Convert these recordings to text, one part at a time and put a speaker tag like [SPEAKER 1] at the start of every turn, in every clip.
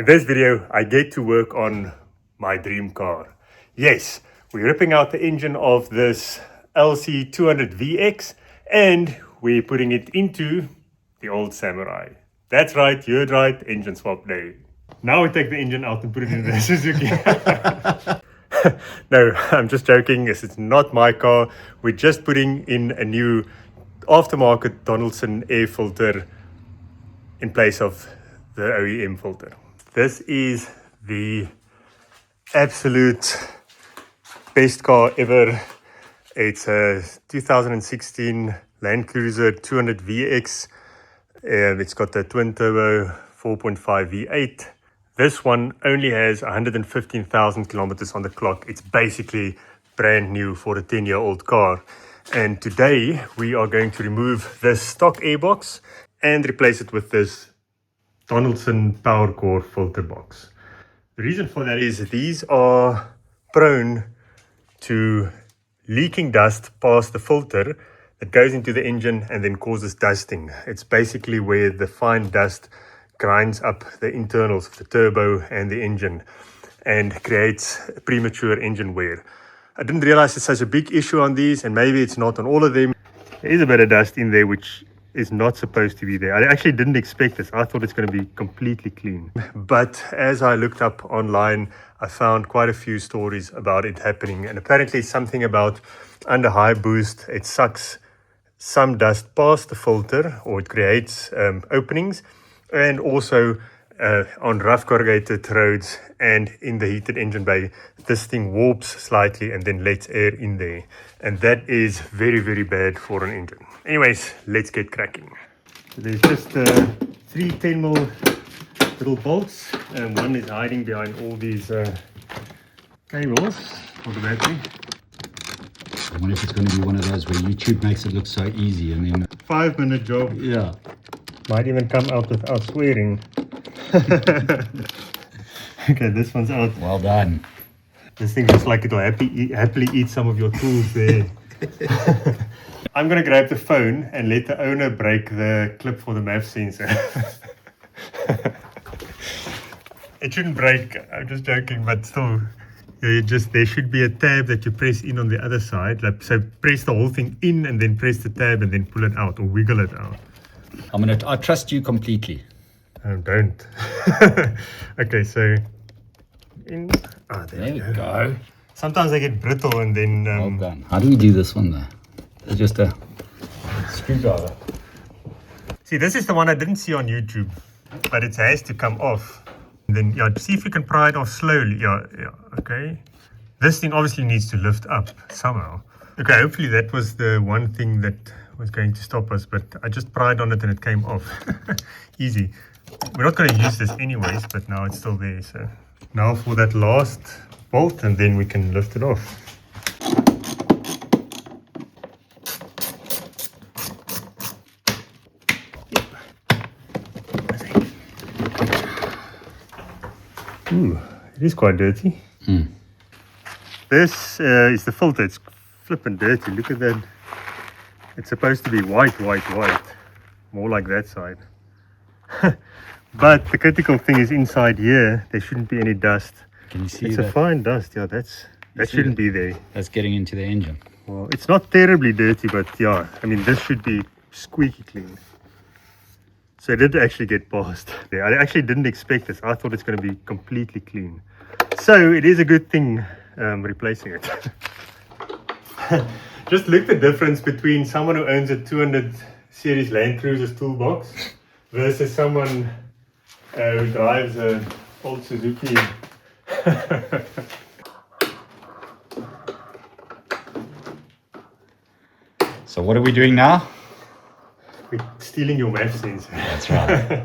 [SPEAKER 1] In this video, I get to work on my dream car. Yes, we're ripping out the engine of this LC200 VX and we're putting it into the old Samurai. That's right, you heard right, engine swap day. Now we take the engine out and put it in the Suzuki. No, I'm just joking. This is not my car. We're just putting in a new aftermarket Donaldson air filter in place of the OEM filter. This is the absolute best car ever. It's a 2016 Land Cruiser 200 VX. It's got the twin turbo 4.5 V8. This one only has 115,000 kilometers on the clock. It's basically brand new for a 10-year-old car. And today we are going to remove this stock airbox and replace it with this Donaldson Powercore filter box. The reason for that is these are prone to leaking dust past the filter that goes into the engine and then causes dusting. It's basically where the fine dust grinds up the internals of the turbo and the engine and creates premature engine wear. I didn't realize it's such a big issue on these, and maybe it's not on all of them. There is a bit of dust in there which is not supposed to be there. I actually didn't expect this. I thought it's going to be completely clean. But as I looked up online, I found quite a few stories about it happening. And apparently something about under high boost, it sucks some dust past the filter, or it creates openings. And also on rough corrugated roads and in the heated engine bay, this thing warps slightly and then lets air in there. And that is very, very bad for an engine. Anyways, let's get cracking. So there's just 3 10mm little bolts, and one is hiding behind all these cables for the battery.
[SPEAKER 2] I wonder if it's going to be one of those where YouTube makes it look so easy and then...
[SPEAKER 1] 5-minute job.
[SPEAKER 2] Yeah.
[SPEAKER 1] Might even come out without swearing. Okay, this one's out.
[SPEAKER 2] Well done.
[SPEAKER 1] This thing looks like it'll happily eat some of your tools there. I'm going to grab the phone and let the owner break the clip for the MAF sensor. It shouldn't break, I'm just joking, but still, there should be a tab that you press in on the other side. Like, so press the whole thing in and then press the tab and then pull it out or wiggle it out.
[SPEAKER 2] I trust you completely.
[SPEAKER 1] Don't. Okay, so in. Oh, there we go. Sometimes they get brittle and then.
[SPEAKER 2] Well done. How do we do this one though? It's just a screwdriver.
[SPEAKER 1] See, this is the one I didn't see on YouTube, but it has to come off. And then, yeah, see if you can pry it off slowly. Yeah, okay. This thing obviously needs to lift up somehow. Okay, hopefully that was the one thing that was going to stop us, but I just pried on it and it came off. Easy. We're not going to use this anyways, but now it's still there. So now for that last bolt, and then we can lift it off. Ooh, it is quite dirty. This is the filter. It's flipping dirty. Look at that. It's supposed to be white. More like that side. But the critical thing is inside here, there shouldn't be any dust.
[SPEAKER 2] Can you see
[SPEAKER 1] it's
[SPEAKER 2] that?
[SPEAKER 1] a fine dust. Yeah, that shouldn't be there.
[SPEAKER 2] That's getting into the engine.
[SPEAKER 1] Well, it's not terribly dirty, but yeah, I mean, this should be squeaky clean. So it did actually get past there. I actually didn't expect this. I thought it's going to be completely clean. So it is a good thing replacing it. Just look the difference between someone who owns a 200 series Land Cruiser's toolbox versus someone who drives an old Suzuki.
[SPEAKER 2] So what are we doing now?
[SPEAKER 1] We're stealing your MAF sensor.
[SPEAKER 2] That's right.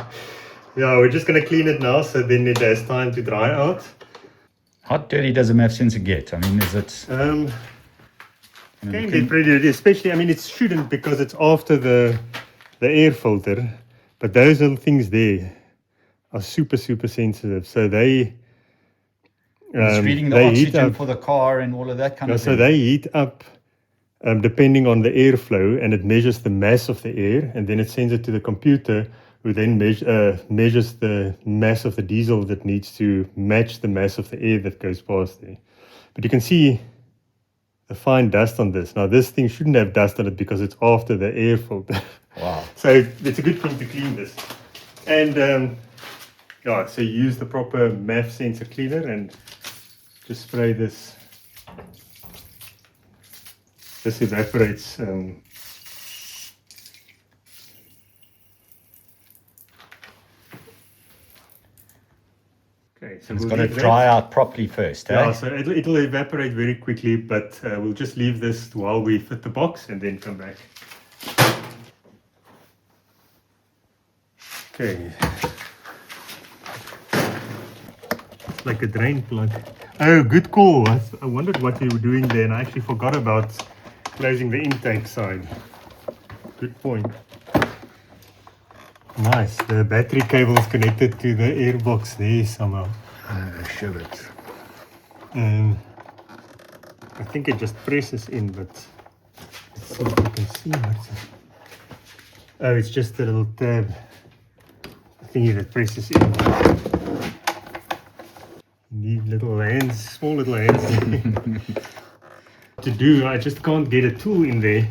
[SPEAKER 1] Yeah, we're just going to clean it now, so then it has time to dry out.
[SPEAKER 2] How dirty does a MAF sensor get? I mean, is it...
[SPEAKER 1] Can get pretty dirty, especially, I mean, it shouldn't because it's after the air filter, but those little things there are super sensitive, so they
[SPEAKER 2] it's reading the oxygen for the car and all of that kind of thing.
[SPEAKER 1] So they heat up depending on the airflow, and it measures the mass of the air, and then it sends it to the computer, who then measures the mass of the diesel that needs to match the mass of the air that goes past there. But you can see the fine dust on this. Now this thing shouldn't have dust on it because it's after the air filter.
[SPEAKER 2] Wow.
[SPEAKER 1] So it's a good thing to clean this. And yeah, so you use the proper MAF sensor cleaner and just spray this. This evaporates. Okay, so
[SPEAKER 2] It's got to dry out properly first,
[SPEAKER 1] yeah,
[SPEAKER 2] eh?
[SPEAKER 1] so it'll evaporate very quickly, but we'll just leave this while we fit the box and then come back. Okay. It's like a drain plug. Oh, good call. I wondered what you were doing there and I actually forgot about closing the intake side. Good point. Nice. The battery cable is connected to the airbox there somehow.
[SPEAKER 2] Shove it.
[SPEAKER 1] I think it just presses in, but let's see if you can see what's it. Oh, it's just a little tab thingy that presses in. You need little hands, small little hands. To do, I just can't get a tool in there.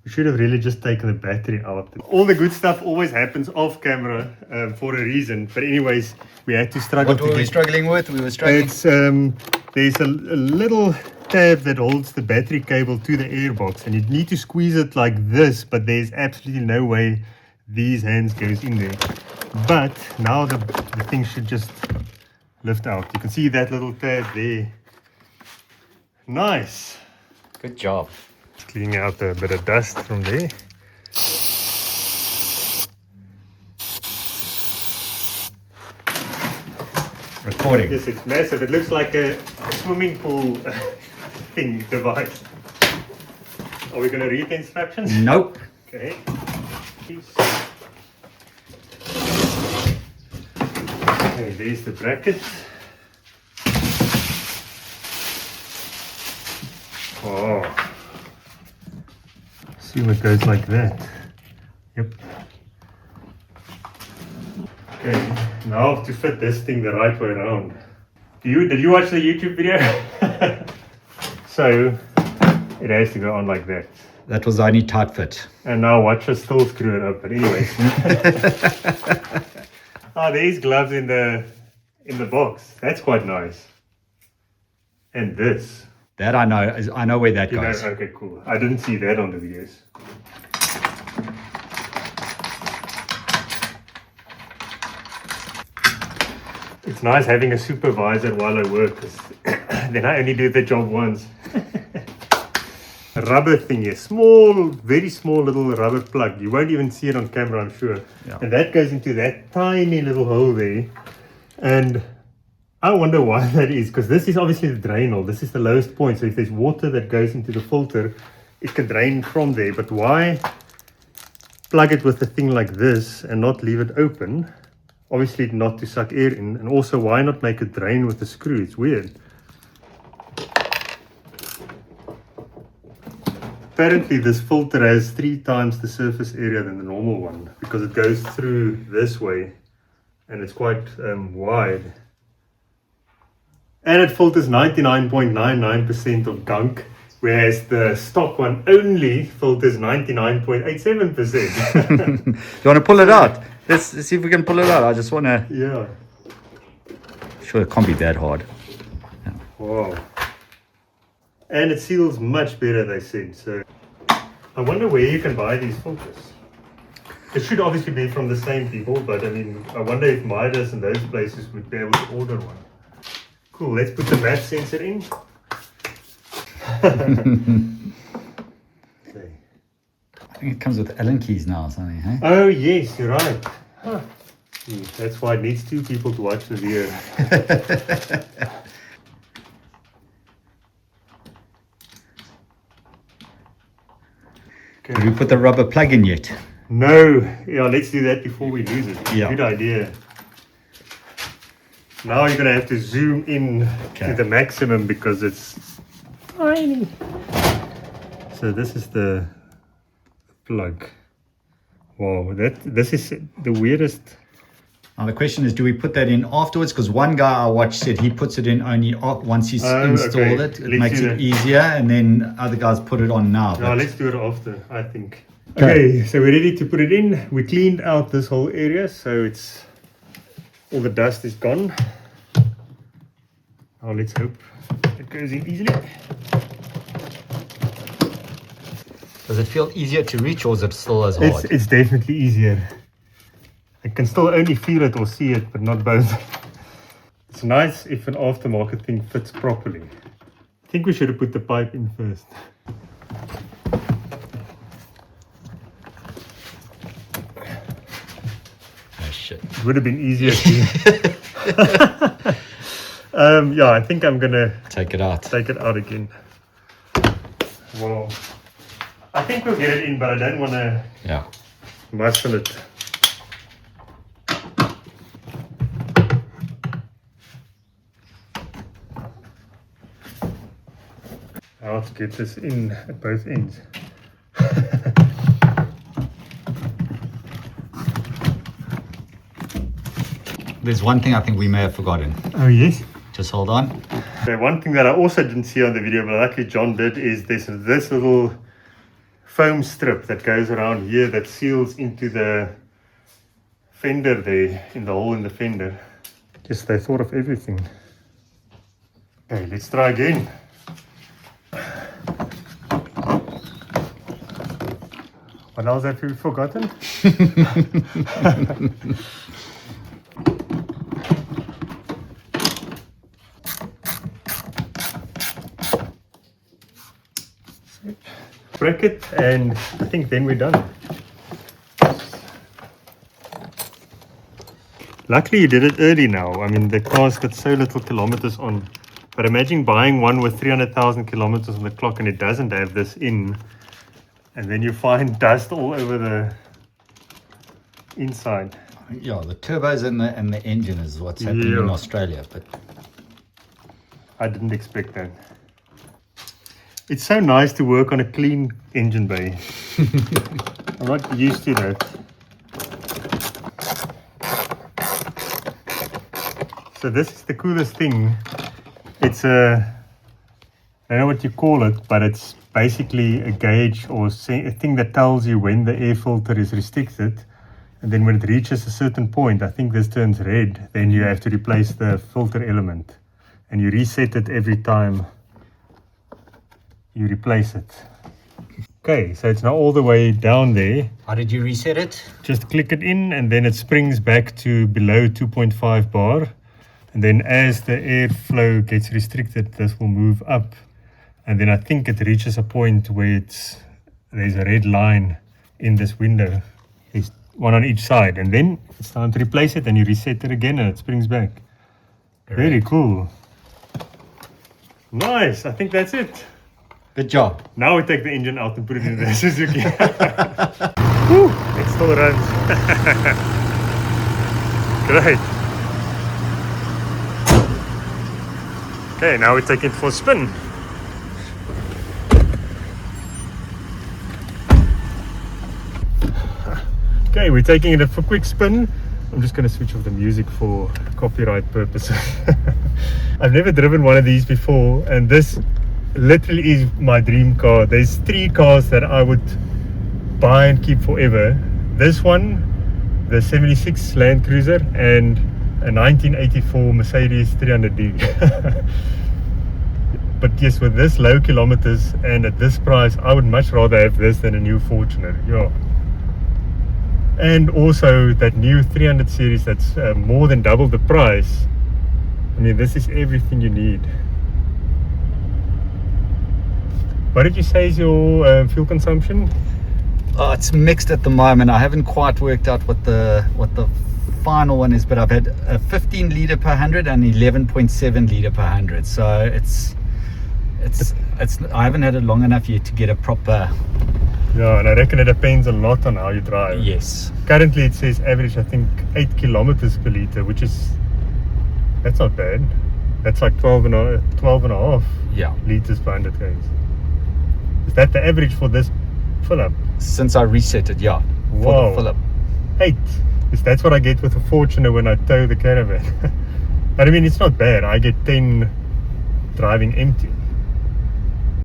[SPEAKER 1] We should have really just taken the battery out. All the good stuff always happens off camera for a reason. But anyways, we had to struggle.
[SPEAKER 2] What were we struggling with? We were struggling.
[SPEAKER 1] It's there's a little tab that holds the battery cable to the airbox, and you need to squeeze it like this. But there's absolutely no way these hands goes in there. But now the thing should just lift out. You can see that little tab there. Nice.
[SPEAKER 2] Good job.
[SPEAKER 1] Cleaning out a bit of dust from there.
[SPEAKER 2] Recording.
[SPEAKER 1] Yes, it's massive. It looks like a swimming pool thing device. Are we going to read the instructions?
[SPEAKER 2] Nope.
[SPEAKER 1] Okay. Peace. Okay, there's the bracket. Oh. Assume it goes like that. Yep. Okay, now to fit this thing the right way around. Did you watch the YouTube video? So it has to go on like that.
[SPEAKER 2] That was only tight fit.
[SPEAKER 1] And now watch us still screw it up. But anyways. Oh, there's gloves in the box. That's quite nice. And this.
[SPEAKER 2] That I know. I know where that goes.
[SPEAKER 1] Okay, cool. I didn't see that on the videos. It's nice having a supervisor while I work, because then I only do the job once. A rubber thing here, small, very small little rubber plug. You won't even see it on camera, I'm sure.
[SPEAKER 2] Yeah.
[SPEAKER 1] And that goes into that tiny little hole there. And I wonder why that is, because this is obviously the drain hole. This is the lowest point. So if there's water that goes into the filter, it can drain from there. But why plug it with a thing like this and not leave it open? Obviously not to suck air in. And also, why not make it drain with a screw? It's weird. Apparently this filter has 3 times the surface area than the normal one, because it goes through this way and it's quite wide. And it filters 99.99% of gunk, whereas the stock one only filters 99.87%.
[SPEAKER 2] You want to pull it out? Let's see if we can pull it out. I just want to.
[SPEAKER 1] Yeah.
[SPEAKER 2] Sure, it can't be that hard.
[SPEAKER 1] Wow. And it seals much better, they said. So I wonder where you can buy these filters. It should obviously be from the same people, but I mean, I wonder if Midas and those places would be able to order one. Cool, let's put the MAF sensor in. Okay.
[SPEAKER 2] I think it comes with Allen keys now or something, hey?
[SPEAKER 1] Oh yes, you're right. Huh. That's why it needs 2 people to watch the video.
[SPEAKER 2] Did we put the rubber plug in yet?
[SPEAKER 1] No, yeah, let's do that before we lose it.
[SPEAKER 2] Yeah.
[SPEAKER 1] Good idea. Now you're gonna have to zoom in to the maximum because it's tiny. So this is the plug. Wow, this is the weirdest.
[SPEAKER 2] Now the question is, do we put that in afterwards? Because one guy I watched said he puts it in only once he's installed it. It makes it easier, and then other guys put it on now.
[SPEAKER 1] No, let's do it after, I think. Okay, so we're ready to put it in. We cleaned out this whole area, so it's all the dust is gone. Now let's hope it goes in easily.
[SPEAKER 2] Does it feel easier to reach, or is it still as hard?
[SPEAKER 1] It's definitely easier. I can still only feel it or see it, but not both. It's nice if an aftermarket thing fits properly. I think we should have put the pipe in first.
[SPEAKER 2] Oh shit.
[SPEAKER 1] It would have been easier to... yeah, I think I'm gonna
[SPEAKER 2] take it out
[SPEAKER 1] again. Wow. I think we'll get it in, but I don't want to muscle it. Now let's get this in at both ends.
[SPEAKER 2] There's one thing I think we may have forgotten.
[SPEAKER 1] Oh yes?
[SPEAKER 2] Just hold on.
[SPEAKER 1] Okay, one thing that I also didn't see on the video, but luckily John did, is there's this little foam strip that goes around here that seals into the fender there, in the hole in the fender. Just they thought of everything. Okay, let's try again. What else have we forgotten? Break it, and I think then we're done. Luckily you did it early now. I mean, the car's got so little kilometers on. But imagine buying one with 300,000 kilometers on the clock and it doesn't have this in. And then you find dust all over the inside.
[SPEAKER 2] Yeah, the turbos and the engine is what's happening in Australia. But
[SPEAKER 1] I didn't expect that. It's so nice to work on a clean engine bay. I'm not used to that. So this is the coolest thing. It's I don't know what you call it, but it's basically a gauge or a thing that tells you when the air filter is restricted. And then when it reaches a certain point, I think this turns red, then you have to replace the filter element. And you reset it every time you replace it. Okay, so it's now all the way down there.
[SPEAKER 2] How did you reset it?
[SPEAKER 1] Just click it in and then it springs back to below 2.5 bar. And then as the airflow gets restricted, this will move up. And then I think it reaches a point where there's a red line in this window. There's one on each side. And then it's time to replace it and you reset it again and it springs back. Very cool. Nice, I think that's it.
[SPEAKER 2] Good job.
[SPEAKER 1] Now we take the engine out and put it in the Suzuki. Woo, it still runs. Great. Okay, now we take it for a spin. Okay, we're taking it for a quick spin. I'm just going to switch off the music for copyright purposes. I've never driven one of these before, and this literally is my dream car. There's 3 cars that I would buy and keep forever. This one, the 76 Land Cruiser, and a 1984 Mercedes 300D. But yes, with this low kilometers and at this price, I would much rather have this than a new Fortuner. Yeah. And also that new 300 series that's more than double the price. I mean, this is everything you need. What did you say is your fuel consumption?
[SPEAKER 2] Oh, it's mixed at the moment. I haven't quite worked out what the final one is, but I've had a 15 litre per 100 and 11.7 litre per 100. So it's I haven't had it long enough yet to get a proper.
[SPEAKER 1] Yeah, and I reckon it depends a lot on how you drive.
[SPEAKER 2] Yes.
[SPEAKER 1] Currently it says average, I think, 8 kilometers per litre, which is, that's not bad. That's like 12 and a half liters per 100 k's. Is that the average for this fill up?
[SPEAKER 2] Since I reset it, yeah. for
[SPEAKER 1] Wow.
[SPEAKER 2] the fill up.
[SPEAKER 1] 8. Yes, that's what I get with a Fortuner when I tow the caravan. But I mean, it's not bad. I get 10 driving empty.